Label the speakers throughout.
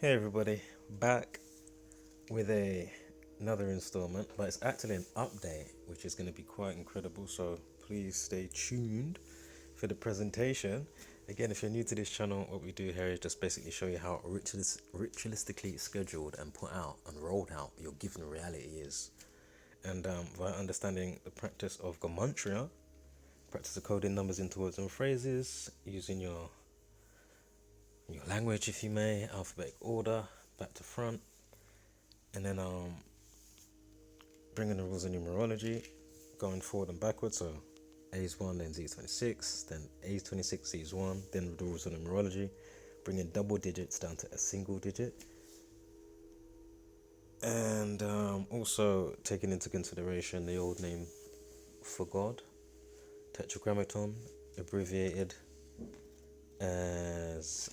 Speaker 1: Hey everybody, back with another installment, but it's actually an update, which is going to be quite incredible. So please stay tuned for the presentation. Again, if you're new to this channel, what we do here is just basically show you how ritualistically scheduled and put out and rolled out your given reality is, and by understanding the practice of Gematria, practice of coding numbers into words and phrases using your language, if you may, alphabetic order, back to front, and then bringing the rules of numerology, going forward and backwards. So A is 1, then Z is 26, then A is 26, Z is 1, then the rules of numerology, bringing double digits down to a single digit, and also taking into consideration the old name for God, tetragrammaton, abbreviated as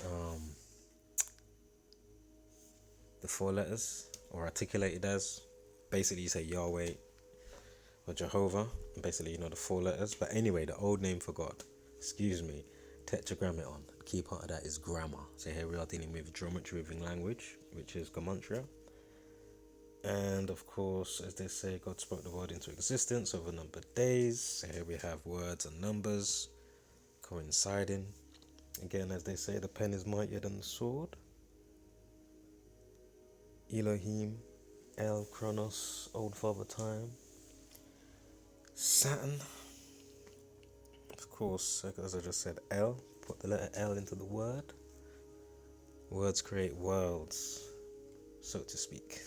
Speaker 1: the four letters, or articulated as, basically you say Yahweh or Jehovah, basically the four letters. But anyway, the old name for God, tetragrammaton. Key part of that is grammar. So here we are dealing with geometry within language, which is Gematria. And of course, as they say, God spoke the world into existence over numbered days. So here we have words and numbers coinciding. Again, as they say, the pen is mightier than the sword. Elohim, El, Chronos, Old Father Time, Saturn. Of course, as I just said, L. Put the letter L into the word. Words create worlds, so to speak.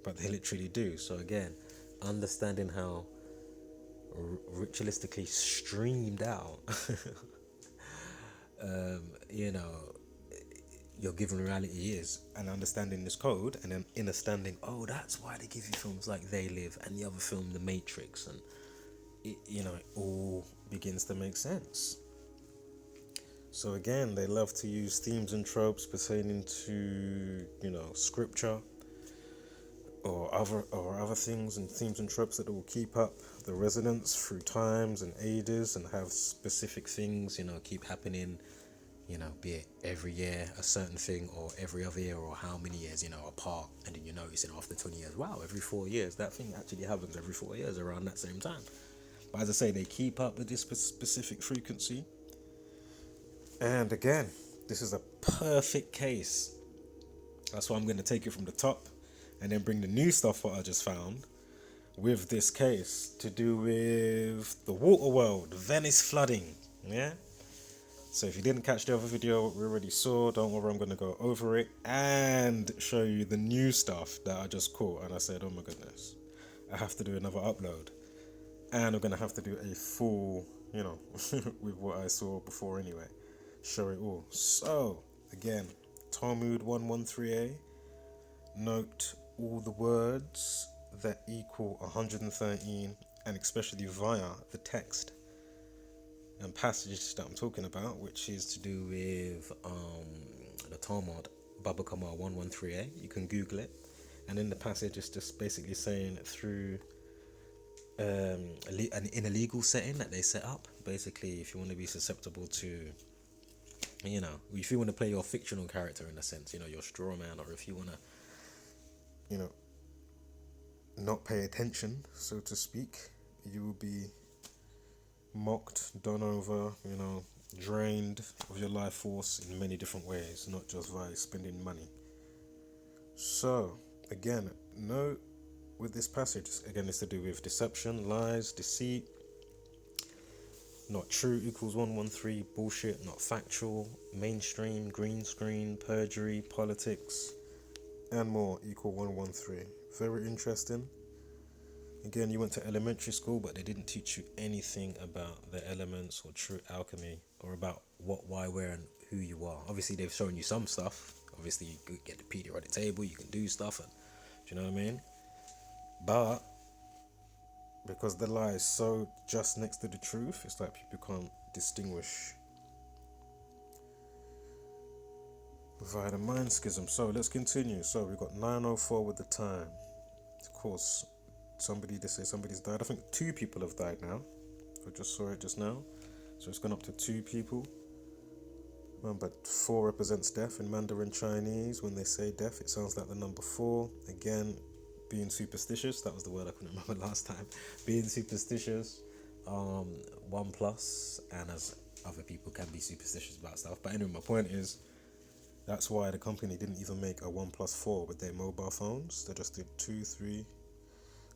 Speaker 1: But they literally do. So again, understanding how ritualistically streamed out, your given reality is, and understanding this code, and then understanding, oh, that's why they give you films like They Live and the other film, The Matrix, and it all begins to make sense. So again, they love to use themes and tropes pertaining to scripture or other things and themes and tropes that will keep up the resonance through times and ages, and have specific things keep happening, be it every year a certain thing, or every other year, or how many years apart, and then you notice after 20 years, wow, every 4 years that thing actually happens every 4 years around that same time. But as I say, they keep up with this specific frequency. And again, this is a perfect case. That's why I'm going to take it from the top and then bring the new stuff what I just found with this case to do with the water world, Venice flooding. Yeah. So if you didn't catch the other video we already saw, don't worry, I'm going to go over it and show you the new stuff that I just caught. And I said, oh my goodness, I have to do another upload. And I'm going to have to do a full, with what I saw before anyway. Show it all. So, again, Talmud 113a. Note all the words that equal 113, and especially via the text and passage that I'm talking about, which is to do with the Talmud, Baba Kamar 113a. You can Google it. And in the passage, it's just basically saying through in a legal setting that they set up. Basically, if you want to be susceptible to, if you want to play your fictional character in a sense, your straw man, or if you want to, not pay attention, so to speak, you will be mocked, done over, drained of your life force in many different ways, not just via spending money. So, again, note with this passage, again, it's to do with deception, lies, deceit. Not true equals 113, bullshit, not factual, mainstream, green screen, perjury, politics, and more equal 113. Very interesting. Again, you went to elementary school, but they didn't teach you anything about the elements or true alchemy, or about what, why, where, and who you are. Obviously, they've shown you some stuff. Obviously, you could get the periodic table, you can do stuff, and do you know what I mean? But because the lie is so just next to the truth, it's like people can't distinguish via the mind schism. So let's continue. So we've got 9:04 with the time. Of course, they say somebody's died. I think 2 people have died now. I just saw it just now. So it's gone up to 2 people. Remember, 4 represents death in Mandarin Chinese. When they say death, it sounds like the number 4. Again, being superstitious. That was the word I couldn't remember last time. Being superstitious. 1 plus, and as other people can be superstitious about stuff. But anyway, my point is, that's why the company didn't even make a 1+4 with their mobile phones. They just did 2, 3,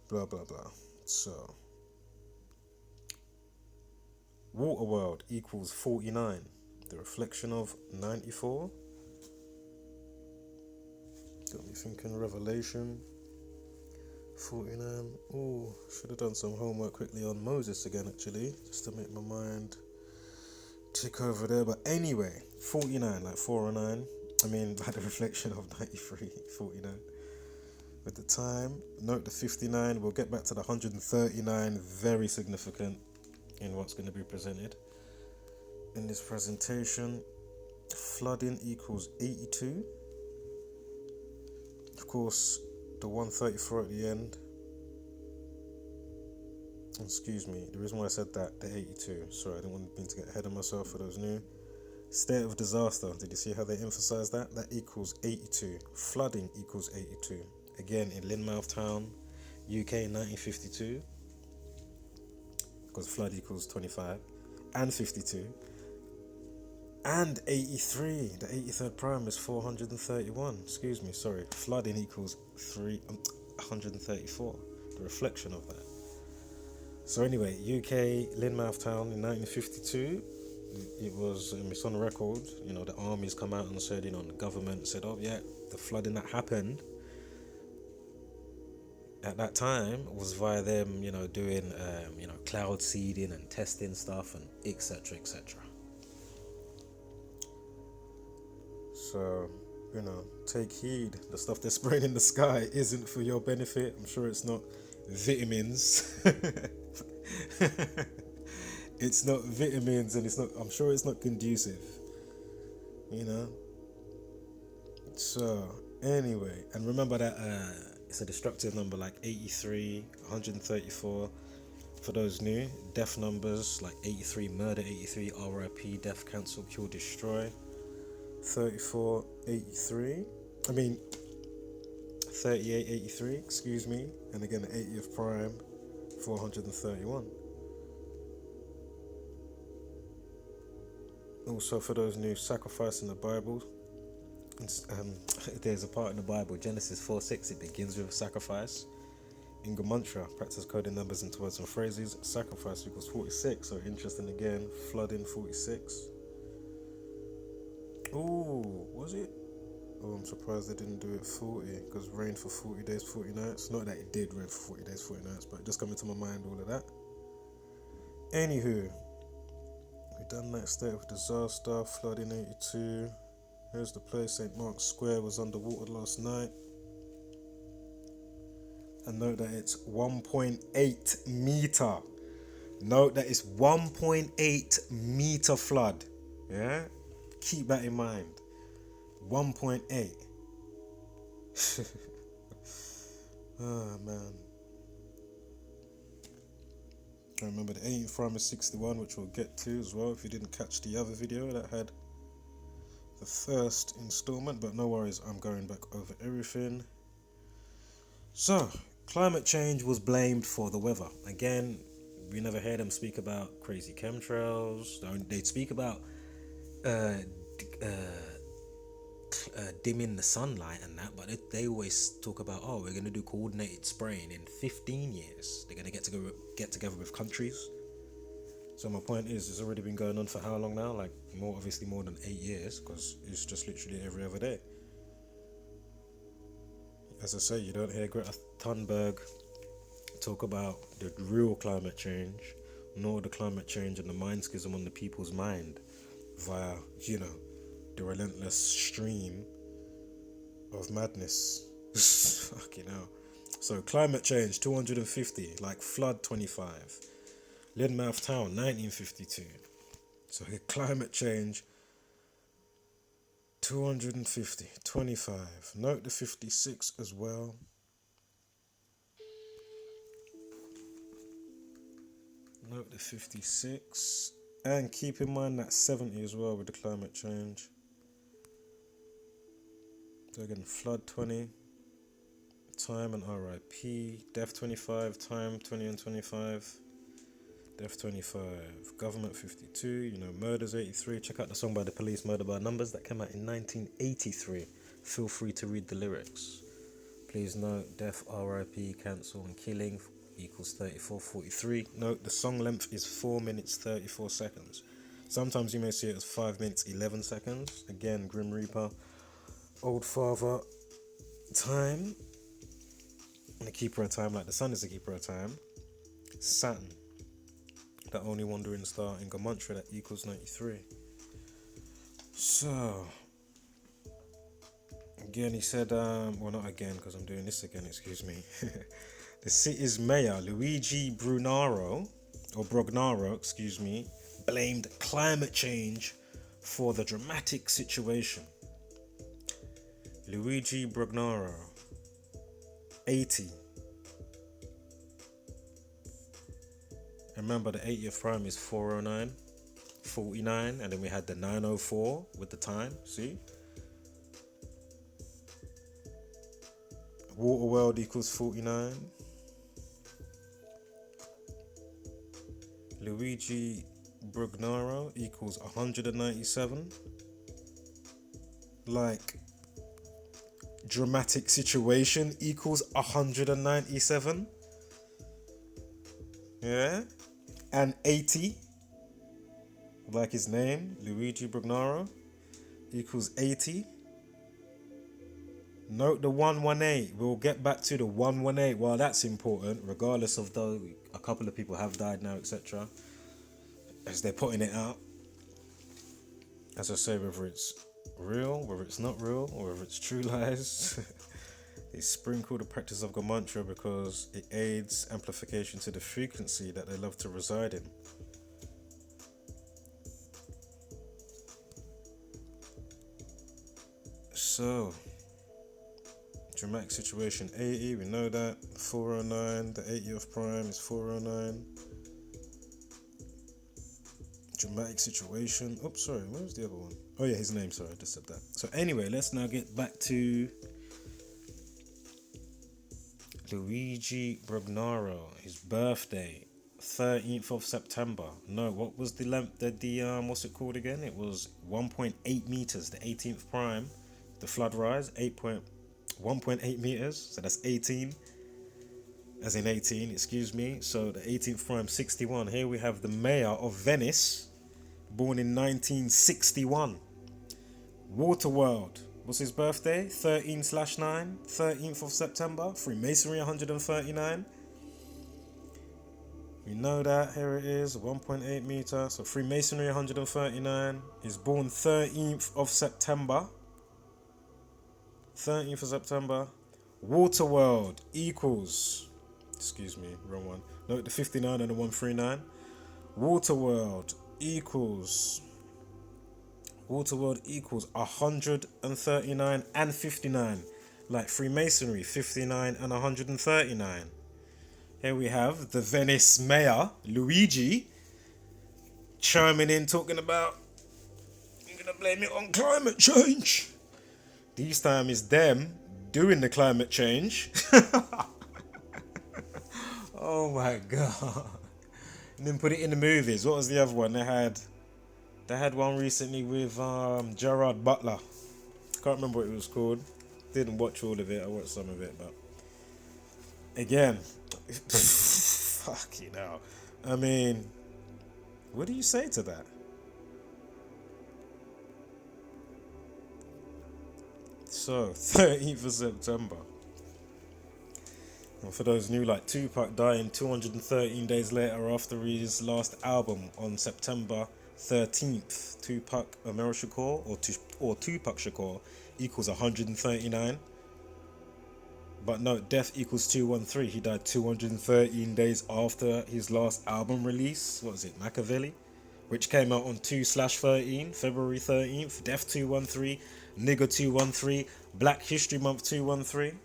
Speaker 1: blah, blah, blah. So, Waterworld equals 49. The reflection of 94. Got me thinking Revelation 49. Oh, should have done some homework quickly on Moses again, actually, just to make my mind tick over there. But anyway, 49, like 409. I mean, like the reflection of 93, 49. With the time, note the 59. We'll get back to the 139. Very significant in what's going to be presented in this presentation. Flooding equals 82. Of course, the 134 at the end. Excuse me, the reason why I said that, the 82. Sorry, I didn't want me to get ahead of myself for those new. State of disaster, did you see how they emphasize that? That equals 82. Flooding equals 82. Again, in Lynmouth Town, UK 1952. Because flood equals 25. And 52. And 83. The 83rd prime is 431. Excuse me, sorry. Flooding equals 134. The reflection of that. So anyway, UK Lynmouth Town in 1952. It was, it's on record, the armies come out and said, the government said, oh yeah, the flooding that happened at that time was via them, doing, cloud seeding and testing stuff and etc, etc. So, take heed. The stuff they're spraying in the sky isn't for your benefit. I'm sure it's not vitamins. It's not vitamins, and I'm sure it's not conducive. So, anyway, and remember that it's a destructive number like 83, 134 for those new. Death numbers like 83, murder 83, RIP, death, cancel, cure, destroy. 34, 83. 38, 83, excuse me. And again, the 80th prime, 431. Also, for those new, sacrifice in the Bible. There's a part in the Bible, Genesis 4:6, it begins with a sacrifice. In Gematria, practice coding numbers into words and phrases. Sacrifice equals 46. So interesting again. Flooding 46. Ooh, was it? Oh, I'm surprised they didn't do it 40, because rain for 40 days, 40 nights. Not that it did rain for 40 days, 40 nights, but just coming to my mind, all of that. Anywho, we done that state of disaster, flooding 82. Here's the place, St. Mark's Square was underwater last night. And note that it's 1.8 meter. Note that it's 1.8 meter flood. Yeah? Keep that in mind. 1.8. Oh, man. I remember the 18th prime is 61, which we'll get to as well if you didn't catch the other video that had the first installment, but no worries, I'm going back over everything. So, climate change was blamed for the weather. Again, we never heard them speak about crazy chemtrails. They'd speak about dimming the sunlight and that, but they always talk about, oh, we're going to do coordinated spraying in 15 years. They're going to get together with countries. So my point is, it's already been going on for how long now? Like, obviously more than 8 years, because it's just literally every other day. As I say, you don't hear Greta Thunberg talk about the real climate change, nor the climate change and the mind schism on the people's mind via, the relentless stream of madness. Fucking hell. So climate change, 250, like flood 25. Lynmouth Town, 1952. So climate change, 250, 25. Note the 56 as well. Note the 56. And keep in mind that 70 as well with the climate change. So again, flood 20, time and RIP, death 25, time 20 and 25, death 25, government 52, you know, murders 83. Check out the song by The Police, Murder by Numbers, that came out in 1983. Feel free to read the lyrics. Please note, death, RIP, cancel and killing equals 34:43. Note, the song length is 4 minutes 34 seconds. Sometimes you may see it as 5 minutes 11 seconds. Again, Grim Reaper, Old Father, time, and the keeper of time, like the sun is the keeper of time. Saturn, the only wandering star in Gematria, that equals 93. So again, he said, well, not again, because I'm doing this again, excuse me. The city's mayor, Luigi Brugnaro, blamed climate change for the dramatic situation. Luigi Brugnaro, 80. Remember, the 80th prime is 409, 49, and then we had the 904 with the time, see? Water world equals 49. Luigi Brugnaro equals 197. Like, dramatic situation equals 197. Yeah? And 80, like his name, Luigi Brugnaro, equals 80. Note the 118. We'll get back to the 118. Well, that's important, regardless of though a couple of people have died now, etc. As they're putting it out. As I say, whether it's real, whether it's not real, or whether it's true lies, they sprinkle the practice of Gematria because it aids amplification to the frequency that they love to reside in. So, dramatic situation 80, we know that. 409, the 80th prime is 409. Dramatic situation. Oops, sorry, where's the other one? Oh yeah, his name, sorry, I just said that. So anyway, let's now get back to Luigi Brugnaro, his birthday, 13th of September. No, what was the length, what's it called again? It was 1.8 meters, the 18th prime, the flood rise, 1.8 meters, so that's 18, as in 18, excuse me. So the 18th prime, 61. Here we have the mayor of Venice, born in 1961. Waterworld, what's his birthday? 13/9, 13th of September. Freemasonry, 139. We know that, here it is, 1.8 meter. So Freemasonry, 139. He's born 13th of September. 13th of September. Waterworld equals, excuse me, wrong one. No, the 59 and the 139. Waterworld equals 139 and 59. Like Freemasonry, 59 and 139. Here we have the Venice mayor, Luigi, chiming in, talking about, I'm gonna blame it on climate change. This time is them doing the climate change. Oh my god. And then put it in the movies. What was the other one? They had one recently with Gerard Butler. Can't remember what it was called. Didn't watch all of it. I watched some of it, but again, fucking hell. I mean, what do you say to that? So, 13th of September. And for those new, like Tupac dying 213 days later after his last album on September 13th. Tupac Amaru Shakur or Tupac Shakur equals 139. But no, death equals 213. He died 213 days after his last album release. What was it, Machiavelli? Which came out on 2/13, February 13th. Death 213, Nigger 213, Black History Month 213.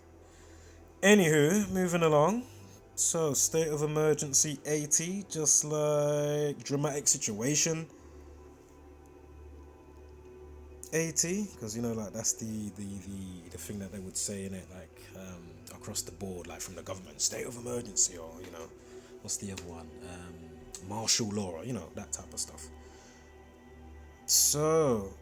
Speaker 1: Anywho, moving along. So, state of emergency 80, just like dramatic situation 80, because you know, like that's the thing that they would say in it, like across the board, like from the government, state of emergency, or you know, what's the other one, martial law, or, you know, that type of stuff. So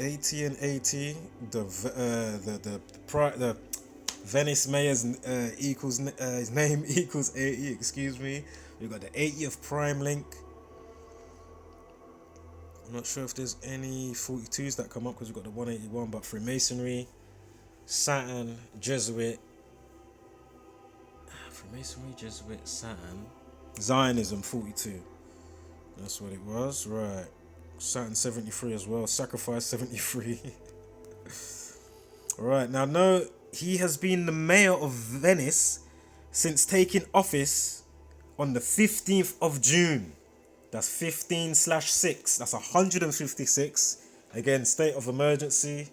Speaker 1: 80 and 80, the Venice mayor's equals his name equals 80. Excuse me. We got the 80th prime link. I'm not sure if there's any 42s that come up because we've got the 181, but Freemasonry, Saturn, Jesuit, Freemasonry, Jesuit, Saturn, Zionism 42. That's what it was, right? Saturn 73 as well. Sacrifice 73. Right, now no, he has been the mayor of Venice since taking office on the 15th of June. That's 15/6. That's 156. Again, state of emergency.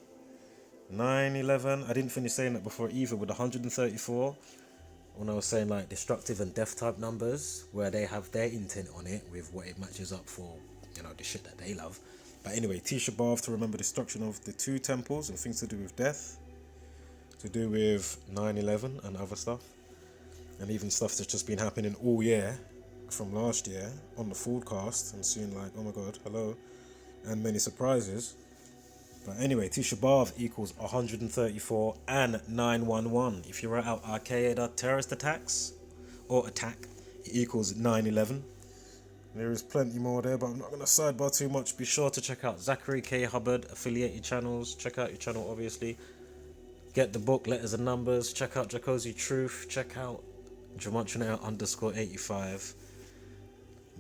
Speaker 1: 9/11. I didn't finish saying that before either with 134. When I was saying like destructive and death type numbers, where they have their intent on it with what it matches up for, you know, the shit that they love. But anyway, Tisha B'Av to remember destruction of the 2 temples and things to do with death, to do with 9/11 and other stuff, and even stuff that's just been happening all year from last year on the forecast and seeing like, oh my god, hello, and many surprises. But anyway, Tisha B'Av equals 134 and 911. If you write out Al-Qaeda terrorist attacks or attack, it equals 9/11. There is plenty more there, but I'm not going to sidebar too much. Be sure to check out Zachary K. Hubbard affiliated channels. Check out your channel, obviously. Get the book, Letters and Numbers. Check out Jacozy Truth. Check out Gematria _85.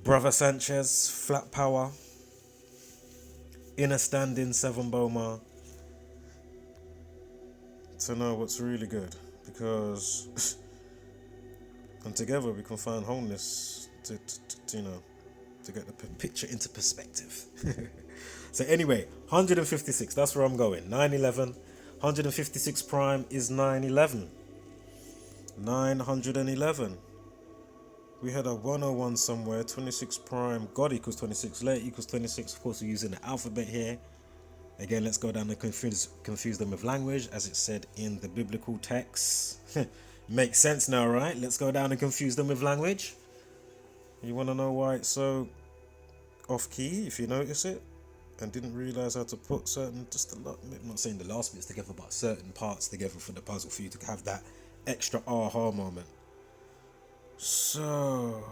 Speaker 1: Brother Sanchez, Flat Power. Inner Standing, 7 Boma. To know what's really good. Because... and together we can find wholeness to you know, to get the picture into perspective. So anyway, 156, that's where I'm going. 9/11, 156 prime is 9/11. 911. We had a 101 somewhere, 26 prime, God equals 26, late equals 26. Of course, we're using the alphabet here. Again, let's go down and confuse them with language, as it said in the biblical text. Makes sense now, right? Let's go down and confuse them with language. You want to know why it's so off key, if you notice it, and didn't realize how to put certain, just a lot, I'm not saying the last bits together, but certain parts together for the puzzle for you to have that extra aha moment. So,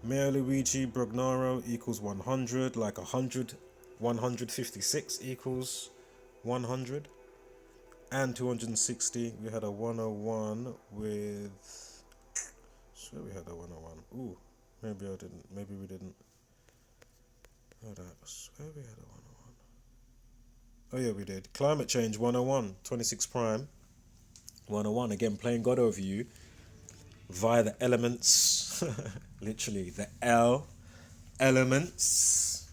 Speaker 1: Mayor Luigi Brugnaro equals 100, like 156 equals 100, and 260. We had a 101 with, sure we had a 101. Ooh, maybe I didn't, maybe we didn't. Hold on, I swear we had a 101. Oh yeah, we did. Climate change 101, 26 prime, 101. Again, playing God over you via the elements, literally the L elements.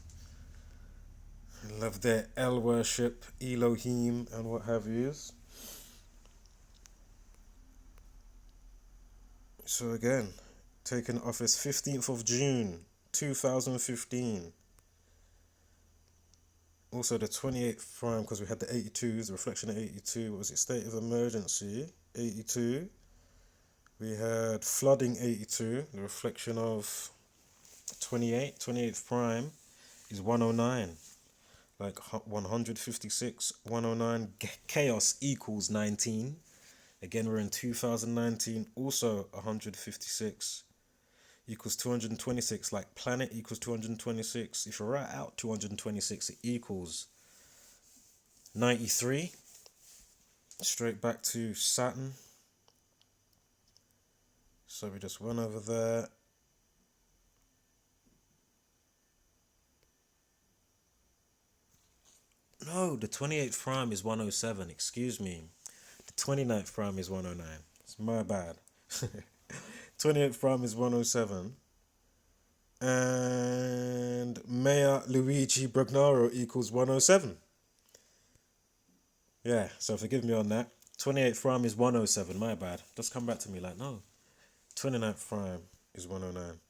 Speaker 1: I love their L worship, Elohim, and what have yous. So again, taken office 15th of June 2015. Also the 28th prime, because we had the 82s, the reflection of 82. What was it? State of emergency 82. We had flooding 82. The reflection of 28th prime is 109. Like 156, 109. Chaos equals 19. Again, we're in 2019. Also 156 equals 226. Like planet equals 226. If you write out 226, it equals 93. Straight back to Saturn. So we just went over there. No, the 28th prime is 107. Excuse me. The 29th prime is 109. It's my bad. 28th prime is 107. And Mayor Luigi Brugnaro equals 107. Yeah, so forgive me on that. 28th prime is 107. My bad. Just come back to me like, no. 29th prime is 109.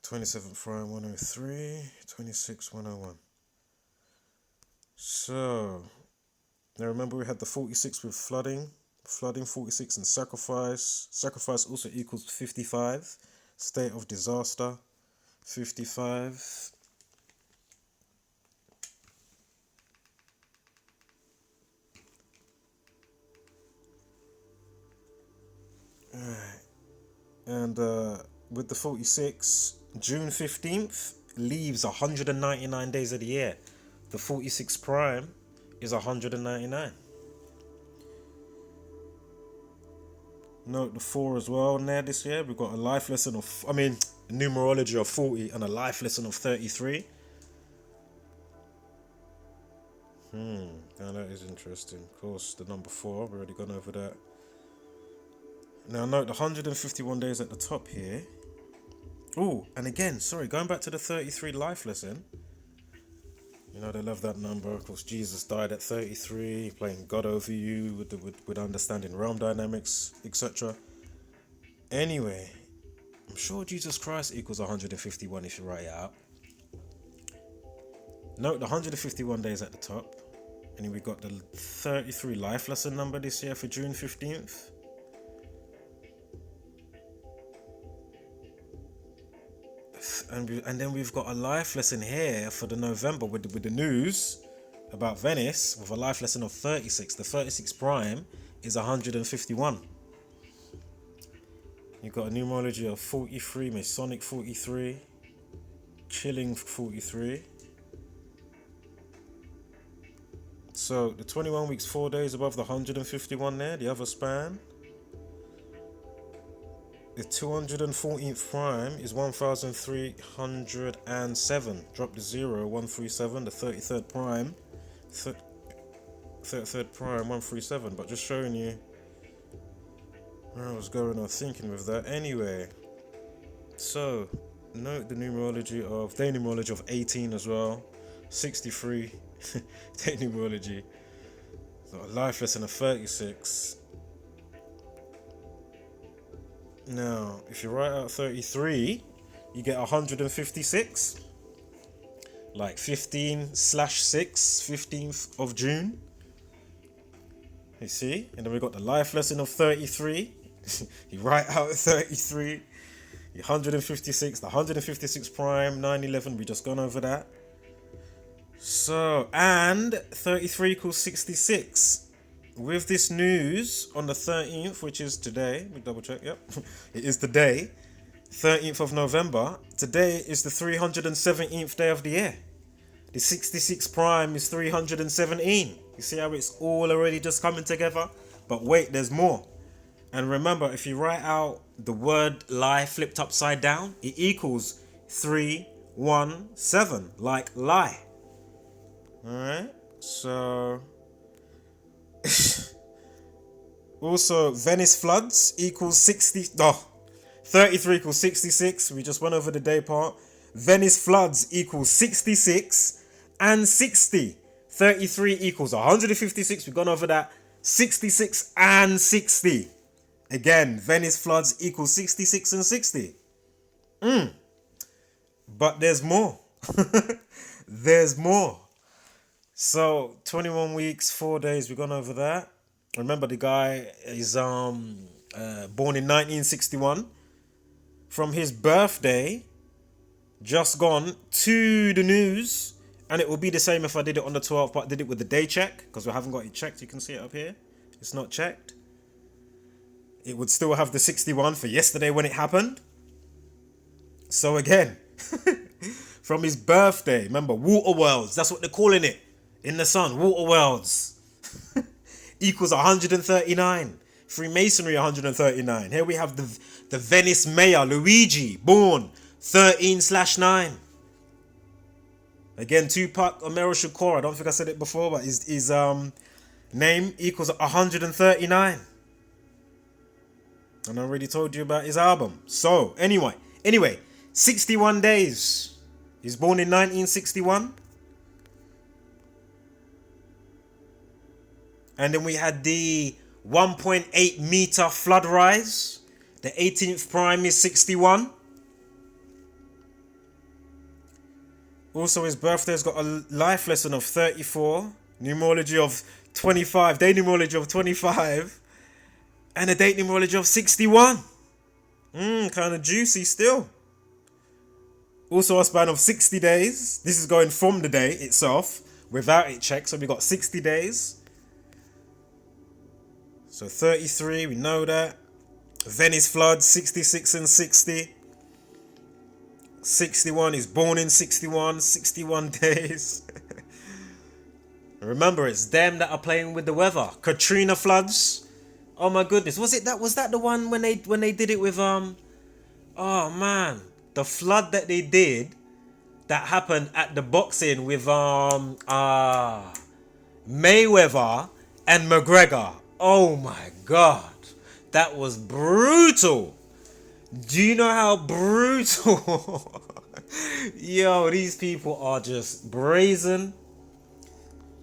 Speaker 1: 27th prime 103. 26 101. So now remember we had the 46 with flooding. Flooding 46 and sacrifice. Sacrifice also equals 55. State of disaster 55. Alright. And with the 46, June 15th leaves 199 days of the year. The 46 prime is 199. Note the 4 as well in there this year. We've got a life lesson of, numerology of 40 and a life lesson of 33. Now that is interesting. Of course, the number 4, we've already gone over that. Now note the 151 days at the top here. Oh, and again, sorry, going back to the 33 life lesson. You know, they love that number. Of course, Jesus died at 33, playing God over you with understanding realm dynamics, etc. Anyway, I'm sure Jesus Christ equals 151 if you write it out. Note the 151 days at the top. And then we got the 33 life lesson number this year for June 15th. And then we've got a life lesson here for the November with the news about Venice with a life lesson of 36. The 36 prime is 151. You've got a numerology of 43, Masonic 43, chilling 43. So the 21 weeks, 4 days above the 151 there, the other span. The 214th prime is 1,307. Drop the 0, 137. The 33rd prime, 33rd prime, 137. But just showing you where I was going on thinking with that. Anyway, so note the numerology of, day numerology of 18 as well. 63, day numerology. So a life lesson of 36. Now, if you write out 33, you get 156. Like 15/6, 15th of June. You see? And then we got the life lesson of 33. You write out 33. 156, the 156 prime, 911, we just gone over that. So, and 33 equals 66. With this news on the 13th, which is today, let me double check, yep, it is today, 13th of November. Today is the 317th day of the year. The 66 prime is 317. You see how it's all already just coming together? But wait, there's more. And remember, if you write out the word lie flipped upside down, it equals 317, like lie. Alright, so... also, Venice Floods equals 33 equals 66. We just went over the day part. Venice Floods equals 66 and 60. 33 equals 156. We've gone over that. 66 and 60. Again, Venice Floods equals 66 and 60. But there's more. There's more. So 21 weeks, 4 days, we've gone over that. Remember, the guy is born in 1961. From his birthday, just gone to the news, and it will be the same if I did it on the 12th, but I did it with the day check, because we haven't got it checked. You can see it up here. It's not checked. It would still have the 61 for yesterday when it happened. So again, from his birthday, remember, water worlds, that's what they're calling it. In the sun, water worlds equals 139. Freemasonry 139. Here we have the Venice mayor, Luigi, born 13/9. Again, Tupac Amaru Shakur, I don't think I said it before, but his name equals 139. And I already told you about his album. So, anyway, 61 days. He's born in 1961. And then we had the 1.8 meter flood rise. The 18th prime is 61. Also, his birthday's got a life lesson of 34, numerology of 25, day numerology of 25, and a date numerology of 61. Kind of juicy still. Also, a span of 60 days. This is going from the day itself, without it checked, so we got 60 days. So 33, we know that. Venice Floods, 66 and 60. 61 is born in 61, 61 days. Remember, it's them that are playing with the weather. Katrina floods. Oh my goodness, was that the one when they did it with oh man, the flood that they did that happened at the boxing with Mayweather and McGregor. Oh my god, that was brutal. Do you know how brutal? Yo, these people are just brazen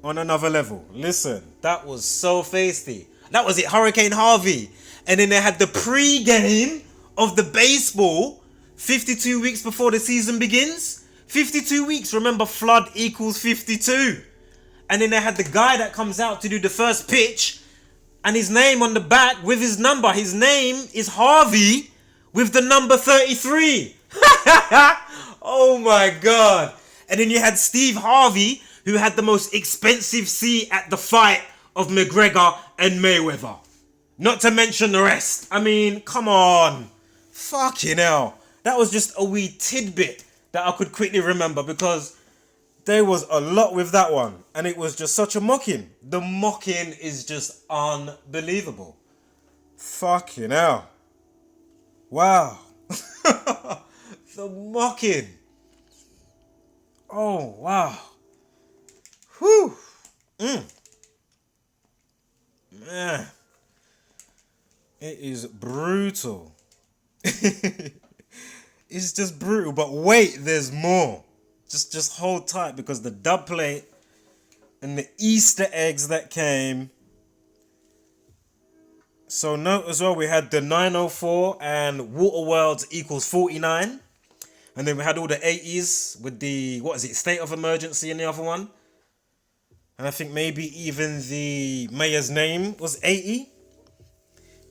Speaker 1: on another level. Listen, that was so feisty. That was it, Hurricane Harvey. And then they had the pre-game of the baseball 52 weeks before the season begins. 52 weeks, remember, flood equals 52. And then they had the guy that comes out to do the first pitch, and his name on the back with his number. His name is Harvey with the number 33. Oh my god. And then you had Steve Harvey, who had the most expensive seat at the fight of McGregor and Mayweather. Not to mention the rest. I mean, come on. Fucking hell. That was just a wee tidbit that I could quickly remember, because there was a lot with that one. And it was just such a mocking. The mocking is just unbelievable. Fucking hell. Wow. The mocking. Oh, wow. Whew. Man. It is brutal. It's just brutal. But wait, there's more. Just hold tight, because the dub plate and the Easter eggs that came. So note as well, we had the 904 and Water Worlds equals 49. And then we had all the 80s with the, what is it, State of Emergency in the other one. And I think maybe even the mayor's name was 80.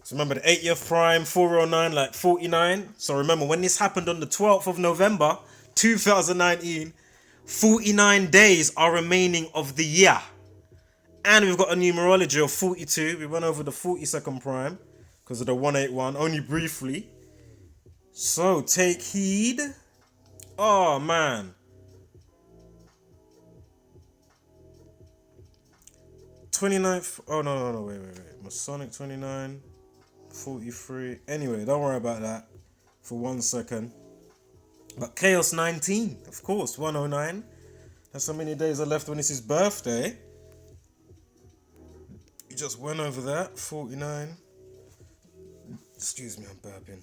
Speaker 1: So remember the 80th prime, 409, like 49. So remember, when this happened on the 12th of November, 2019, 49 days are remaining of the year. And we've got a numerology of 42. We went over the 42nd prime because of the 181, only briefly. So take heed. Oh, man. 29th. Oh, no. Wait. Masonic 29, 43. Anyway, don't worry about that for 1 second. But Chaos 19, of course, 109. That's how many days are left when it's his birthday. We just went over that, 49. Excuse me, I'm burping.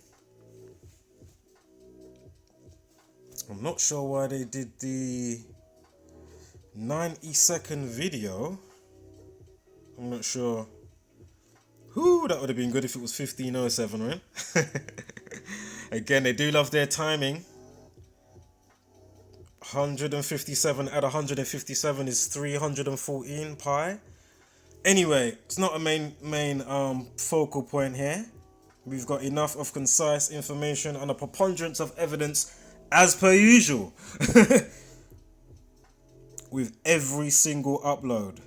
Speaker 1: I'm not sure why they did the 90-second video. I'm not sure. Whoo, that would have been good if it was 15:07, right? Again, they do love their timing. 157 at 157 is 314 pi. Anyway, it's not a main focal point here. We've got enough of concise information and a preponderance of evidence as per usual. With every single upload.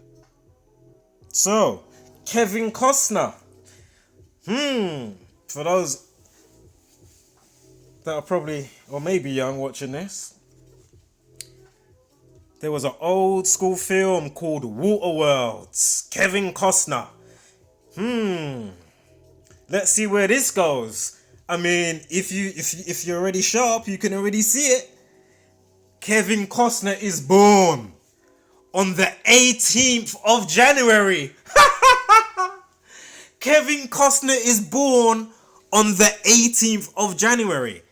Speaker 1: So, Kevin Costner. For those that are probably or maybe young watching this, there was an old school film called Water Worlds. Kevin Costner. Let's see where this goes. I mean, if you're already sharp, you can already see it. Kevin Costner is born on the 18th of January. Kevin Costner is born on the 18th of January.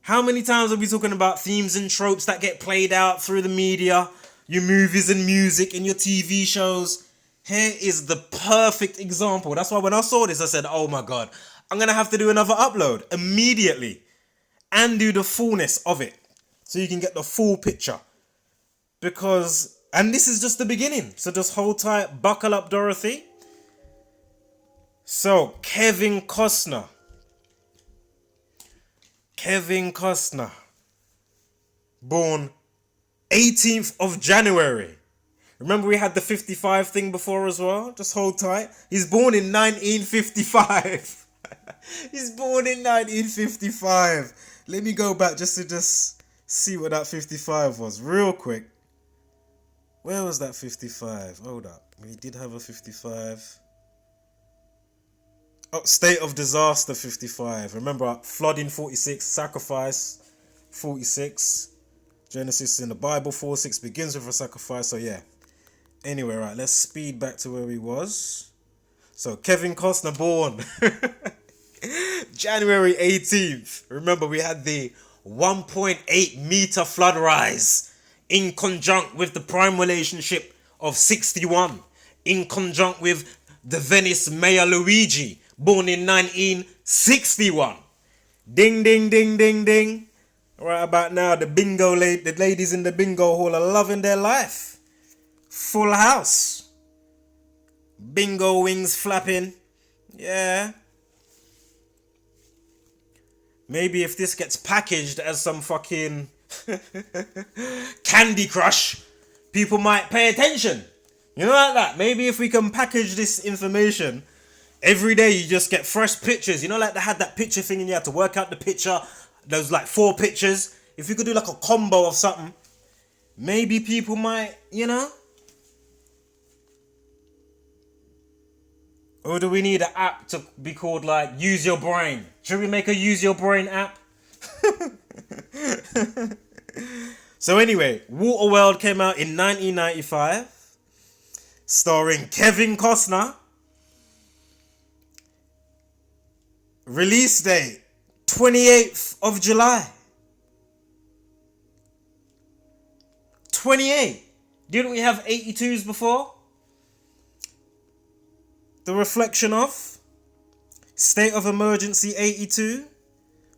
Speaker 1: How many times are we talking about themes and tropes that get played out through the media, your movies and music and your TV shows? Here is the perfect example. That's why when I saw this, I said, oh my God, I'm going to have to do another upload immediately and do the fullness of it so you can get the full picture. Because, and this is just the beginning. So just hold tight, buckle up, Dorothy. So, Kevin Costner. Born 18th of January. Remember we had the 55 thing before as well? Just hold tight. He's born in 1955. He's born in 1955. Let me go back just to see what that 55 was real quick. Where was that 55? Hold up. We did have a 55. Oh, State of Disaster 55. Remember, flooding 46, sacrifice 46. Genesis in the Bible 4:6 begins with a sacrifice. So yeah. Anyway, right, let's speed back to where we was. So Kevin Costner born January 18th. Remember, we had the 1.8 meter flood rise in conjunct with the prime relationship of 61, in conjunct with the Venice mayor Luigi, born in 1961. Ding, ding, ding, ding, ding. Right about now, the ladies in the bingo hall are loving their life. Full house. Bingo wings flapping. Yeah. Maybe if this gets packaged as some fucking Candy Crush, people might pay attention. You know, like that. Maybe if we can package this information, every day you just get fresh pictures. You know, like they had that picture thing and you had to work out the picture. Those like 4 pictures. If you could do like a combo of something, maybe people might, you know. Or do we need an app to be called like Use Your Brain? Should we make a Use Your Brain app? So anyway, Waterworld came out in 1995, starring Kevin Costner. Release date 28th of July. 28. Didn't we have 82s before? The reflection of State of Emergency 82,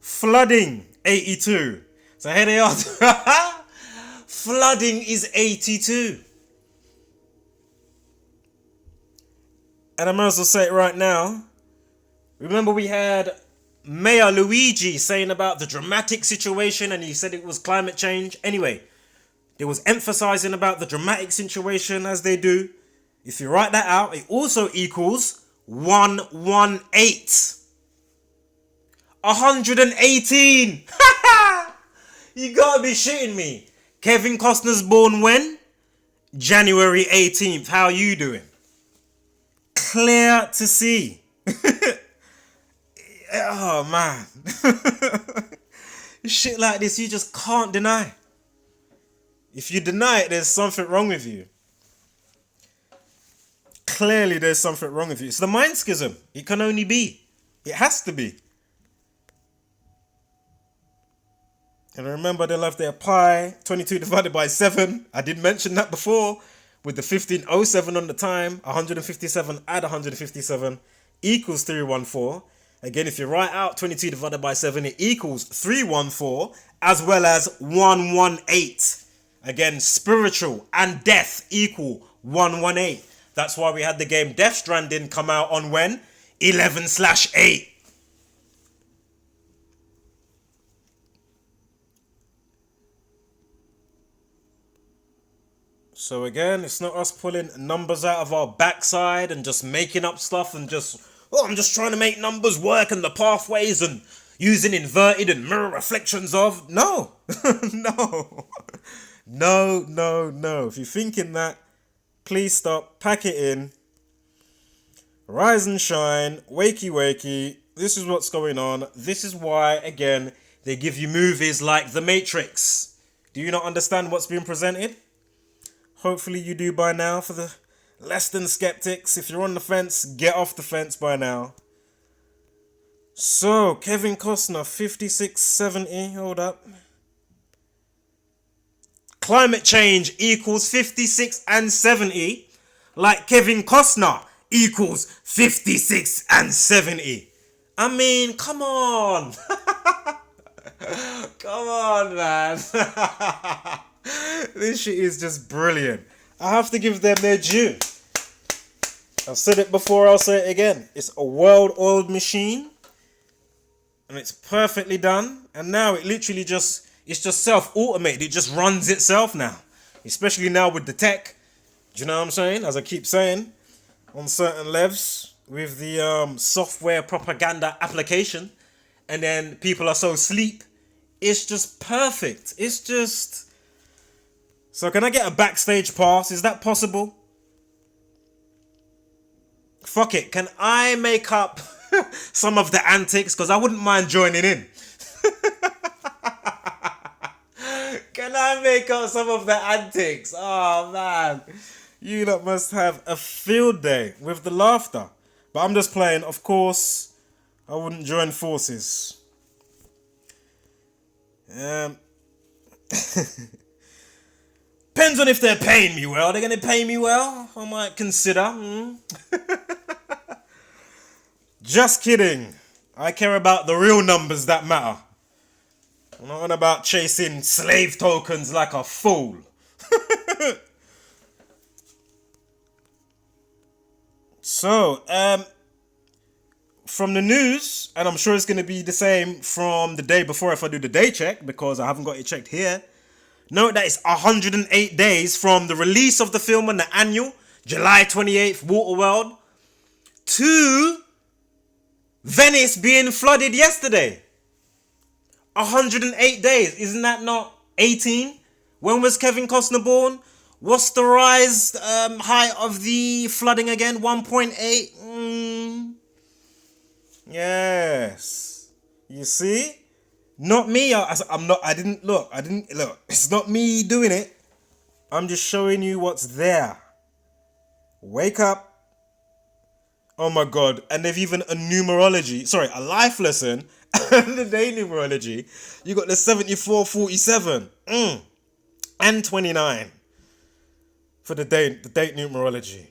Speaker 1: flooding 82. So here they are. Flooding is 82. And I might as well say it right now. Remember we had Mayor Luigi saying about the dramatic situation and he said it was climate change. Anyway, they was emphasizing about the dramatic situation as they do. If you write that out, it also equals 118. 118. You gotta be shitting me. Kevin Costner's born when? January 18th. How are you doing? Clear to see. Oh man. Shit like this you just can't deny. If you deny it, there's something wrong with you. Clearly there's something wrong with you. It's the mind schism. It can only be. It has to be. And remember they love their pi. 22 divided by 7. I did mention that before. With the 1507 on the time. 157 add 157 equals 314. Again, if you write out 22 divided by 7, it equals 314 as well as 118. Again, spiritual and death equal 118. That's why we had the game Death Stranding come out on when? 11/8. So again, it's not us pulling numbers out of our backside and just making up stuff and just, oh, I'm just trying to make numbers work and the pathways and using inverted and mirror reflections of. No. No. No. If you're thinking that, please stop, pack it in. Rise and shine, wakey. This is what's going on. This is why, again, they give you movies like The Matrix. Do you not understand what's being presented? Hopefully you do by now. For the less than skeptics, if you're on the fence, get off the fence by now. So, Kevin Costner, 5670, hold up. Climate change equals 56 and 70. like Kevin Costner equals 56 and 70. I mean, come on. Come on, man. This shit is just brilliant. I have to give them their due. I've said it before, I'll say it again. It's a well-oiled machine. And it's perfectly done. And now it literally just, it's just self-automated. It just runs itself now. Especially now with the tech. Do you know what I'm saying? As I keep saying, on certain levels with the software propaganda application. And then people are so asleep. It's just perfect. It's just... So can I get a backstage pass? Is that possible? Fuck it. Can I make up some of the antics? Because I wouldn't mind joining in. Can I make up some of the antics? Oh, man. You lot must have a field day with the laughter. But I'm just playing. Of course, I wouldn't join forces. Depends on if they're paying me well. They're going to pay me well. I might consider. Just kidding. I care about the real numbers that matter. I'm not on about chasing slave tokens like a fool. So, from the news, and I'm sure it's going to be the same from the day before if I do the day check, because I haven't got it checked here. Note that it's 108 days from the release of the film on the annual, July 28th, Waterworld, to Venice being flooded yesterday. 108 days. Isn't that not 18? When was Kevin Costner born? What's the rise height of the flooding again? 1.8? Yes. You see? Not me. I didn't look. It's not me doing it. I'm just showing you what's there. Wake up. Oh my God. And they've even a life lesson and the day numerology. You got the 74, 47, and 29 for the date numerology.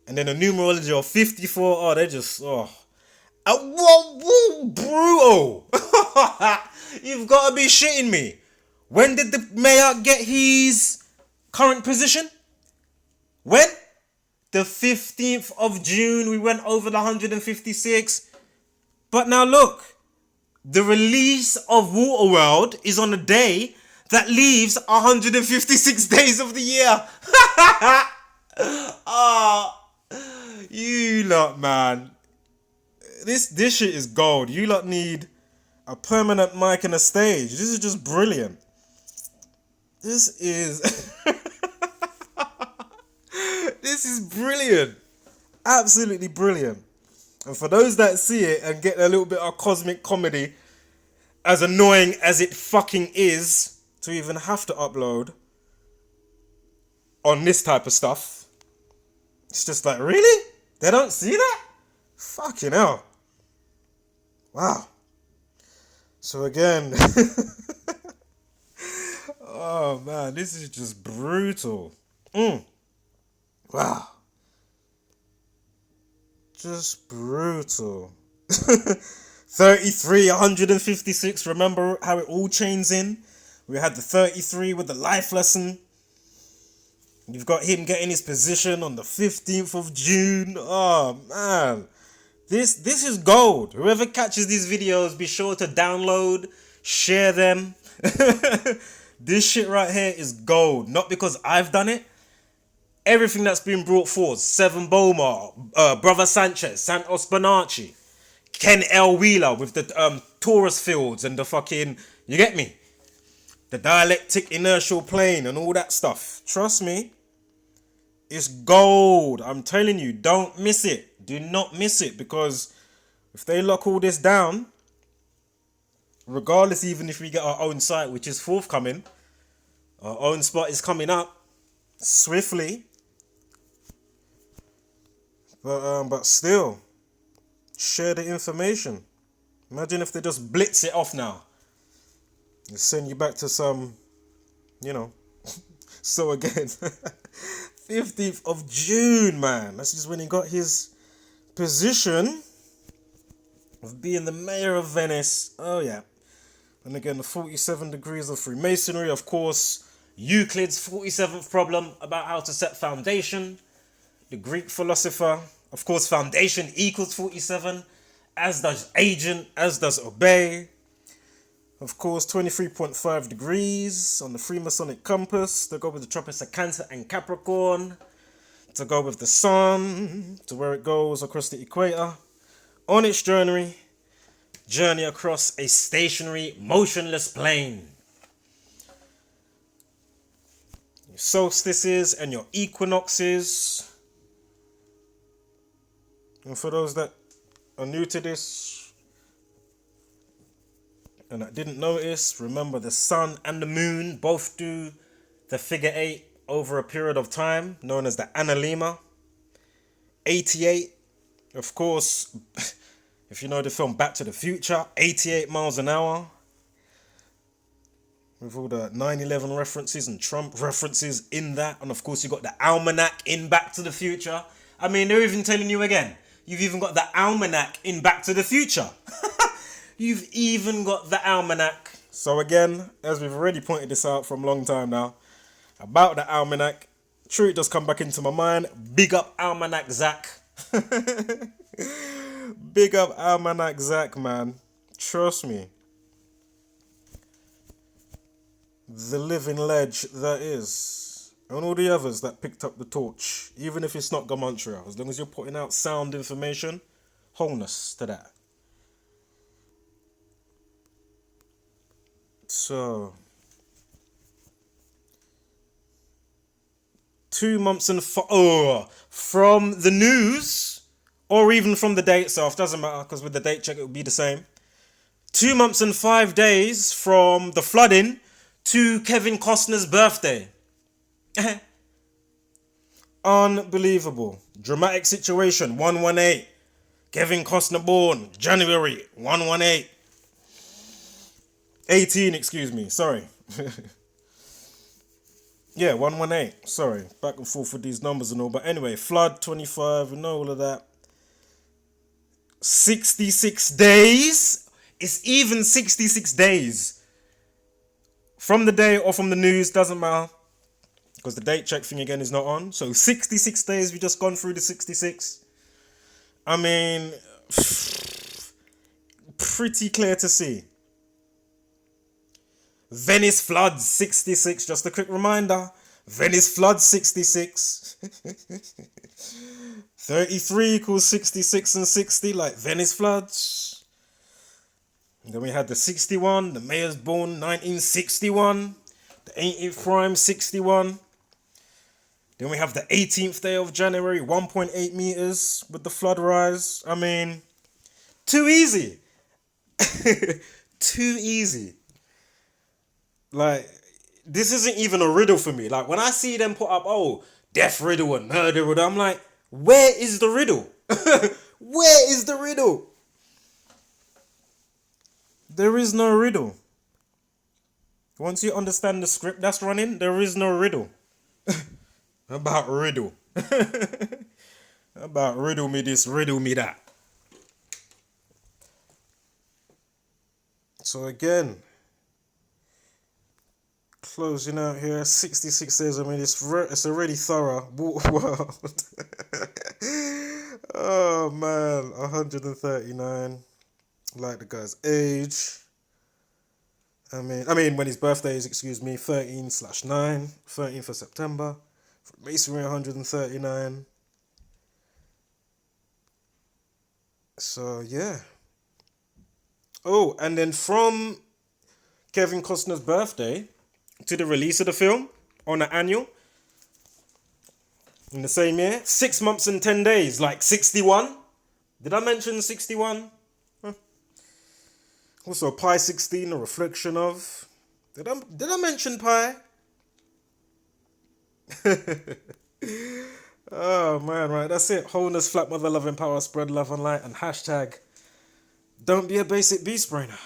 Speaker 1: And then a numerology of 54. Oh, they're just, brutal. You've got to be shitting me. When did the mayor get his current position? When? The 15th of June, we went over the 156. But now look, the release of Waterworld is on a day that leaves 156 days of the year. You lot, man. This shit is gold. You lot need a permanent mic and a stage. This is just brilliant. This is... This is brilliant. Absolutely brilliant. And for those that see it and get a little bit of cosmic comedy, as annoying as it fucking is to even have to upload on this type of stuff, it's just like, really? They don't see that? Fucking hell. Wow. So again, oh man, this is just brutal. Wow. Just brutal. 33, 156. Remember how it all chains in? We had the 33 with the life lesson. You've got him getting his position on the 15th of June. Oh, man. This is gold. Whoever catches these videos, be sure to download, share them. This shit right here is gold. Not because I've done it. Everything that's been brought forward. Seven Boma, Brother Sanchez, Santos Bonacci, Ken L. Wheeler with the Taurus fields and the fucking... You get me? The dialectic inertial plane and all that stuff. Trust me. It's gold. I'm telling you, don't miss it. Do not miss it, because if they lock all this down, regardless, even if we get our own site, which is forthcoming, our own spot is coming up swiftly. But still, share the information. Imagine if they just blitz it off now. They send you back to some, So again, 15th of June, man. That's just when he got his position of being the mayor of Venice. Oh, yeah. And again, the 47 degrees of Freemasonry, of course. Euclid's 47th problem about how to set foundation. The Greek philosopher, of course, foundation equals 47, as does agent, as does obey. Of course, 23.5 degrees on the Freemasonic compass to go with the tropics of Cancer and Capricorn, to go with the sun, to where it goes across the equator. On its journey across a stationary, motionless plane. Your solstices and your equinoxes. And for those that are new to this and that didn't notice, remember the sun and the moon both do the figure 8 over a period of time, known as the analemma. 88, of course, if you know the film Back to the Future, 88 miles an hour. With all the 9/11 references and Trump references in that. And of course you got the almanac in Back to the Future. I mean, they're even telling you again. You've even got the almanac in Back to the Future. You've even got the almanac. So again, as we've already pointed this out from a long time now, about the almanac, true, it does come back into my mind. Big up Almanac Zach. Big up Almanac Zach, man. Trust me. The living ledge that is. And all the others that picked up the torch. Even if it's not Gematria. As long as you're putting out sound information, wholeness to that. So 2 months and from the news, or even from the day itself, doesn't matter, because with the date check it will be the same. 2 months and 5 days from the flooding to Kevin Costner's birthday. Unbelievable. Dramatic situation, 118. Kevin Costner born, January 118. 18, excuse me, sorry. Yeah, 118, sorry. Back and forth with these numbers and all. But anyway, flood 25, we know all of that. 66 days. It's even 66 days. From the day or from the news, doesn't matter. Because the date check thing again is not on. So 66 days, we just gone through the 66. I mean, pretty clear to see. Venice Floods 66, just a quick reminder. Venice Floods 66. 33 equals 66 and 60, like Venice Floods. And then we had the 61, the mayor's born 1961. The 18th prime 61. Then we have the 18th day of January, 1.8 meters with the flood rise. I mean, too easy. Too easy. Like, this isn't even a riddle for me. Like, when I see them put up, death riddle and murder riddle, I'm like, where is the riddle? Where is the riddle? There is no riddle. Once you understand the script that's running, there is no riddle. About riddle. About riddle me this, riddle me that. So again, closing out here, 66 days. I mean, it's already thorough. World. Oh man, 139. Like the guy's age. I mean, when his birthday is, 13/9, 13th of September. Masonry 139. So yeah. Oh, and then from Kevin Costner's birthday to the release of the film on the annual in the same year, 6 months and 10 days, like 61. Did I mention 61? Huh. Also Pi 16, a reflection of. Did I mention Pi? Oh man, right, that's it. Wholeness, flat mother, love and power, spread love and light, and hashtag don't be a basic beast brainer.